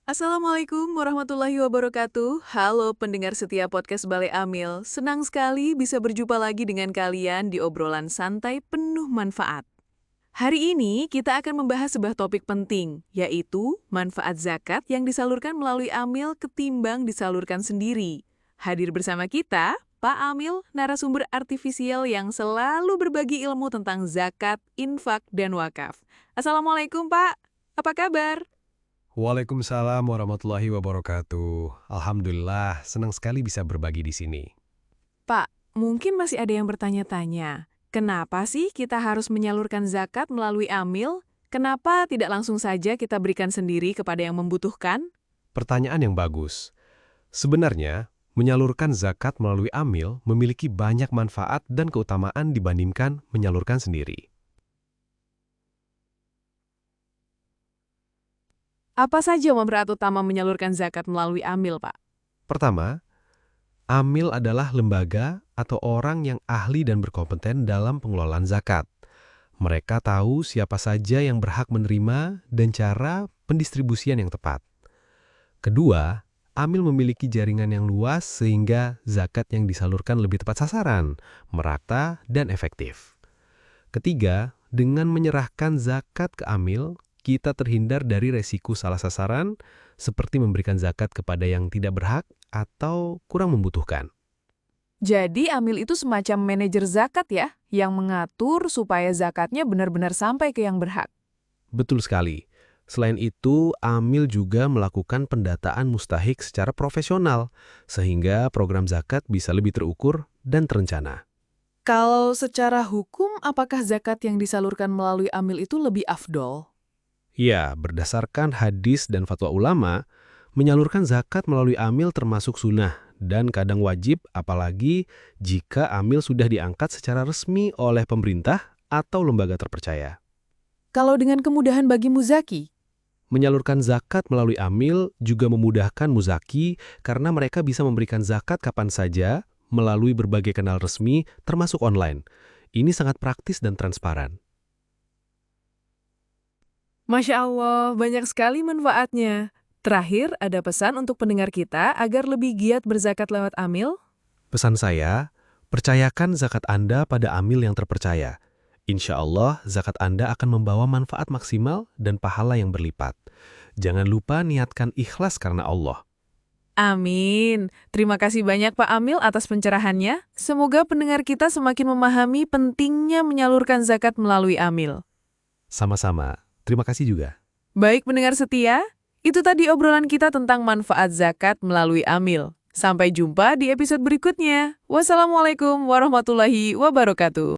Assalamualaikum warahmatullahi wabarakatuh. Halo pendengar setia podcast Bale Amil. Senang sekali bisa berjumpa lagi dengan kalian di obrolan santai penuh manfaat. Hari ini kita akan membahas sebuah topik penting, yaitu manfaat zakat yang disalurkan melalui Amil ketimbang disalurkan sendiri. Hadir bersama kita, Pak Amil, narasumber artifisial yang selalu berbagi ilmu tentang zakat, infak, dan wakaf. Assalamualaikum Pak, apa kabar? Waalaikumsalam warahmatullahi wabarakatuh. Alhamdulillah, senang sekali bisa berbagi di sini. Pak, mungkin masih ada yang bertanya-tanya, kenapa sih kita harus menyalurkan zakat melalui Amil? Kenapa tidak langsung saja kita berikan sendiri kepada yang membutuhkan? Pertanyaan yang bagus. Sebenarnya, menyalurkan zakat melalui Amil memiliki banyak manfaat dan keutamaan dibandingkan menyalurkan sendiri. Apa saja manfaat utama menyalurkan zakat melalui Amil, Pak? Pertama, Amil adalah lembaga atau orang yang ahli dan berkompeten dalam pengelolaan zakat. Mereka tahu siapa saja yang berhak menerima dan cara pendistribusian yang tepat. Kedua, Amil memiliki jaringan yang luas sehingga zakat yang disalurkan lebih tepat sasaran, merata, dan efektif. Ketiga, dengan menyerahkan zakat ke Amil, kita terhindar dari resiko salah sasaran seperti memberikan zakat kepada yang tidak berhak atau kurang membutuhkan. Jadi Amil itu semacam manajer zakat ya, yang mengatur supaya zakatnya benar-benar sampai ke yang berhak. Betul sekali. Selain itu, Amil juga melakukan pendataan mustahik secara profesional, sehingga program zakat bisa lebih terukur dan terencana. Kalau secara hukum, apakah zakat yang disalurkan melalui Amil itu lebih afdol? Ya, berdasarkan hadis dan fatwa ulama, menyalurkan zakat melalui Amil termasuk sunnah dan kadang wajib apalagi jika Amil sudah diangkat secara resmi oleh pemerintah atau lembaga terpercaya. Kalau dengan kemudahan bagi muzaki, Menyalurkan zakat melalui Amil juga memudahkan muzaki karena mereka bisa memberikan zakat kapan saja melalui berbagai kanal resmi termasuk online. Ini sangat praktis dan transparan. Masya Allah, banyak sekali manfaatnya. Terakhir, ada pesan untuk pendengar kita agar lebih giat berzakat lewat Amil? Pesan saya, percayakan zakat Anda pada Amil yang terpercaya. Insya Allah, zakat Anda akan membawa manfaat maksimal dan pahala yang berlipat. Jangan lupa niatkan ikhlas karena Allah. Amin. Terima kasih banyak Pak Amil atas pencerahannya. Semoga pendengar kita semakin memahami pentingnya menyalurkan zakat melalui Amil. Sama-sama. Terima kasih juga. Baik pendengar setia, itu tadi obrolan kita tentang manfaat zakat melalui Amil. Sampai jumpa di episode berikutnya. Wassalamualaikum warahmatullahi wabarakatuh.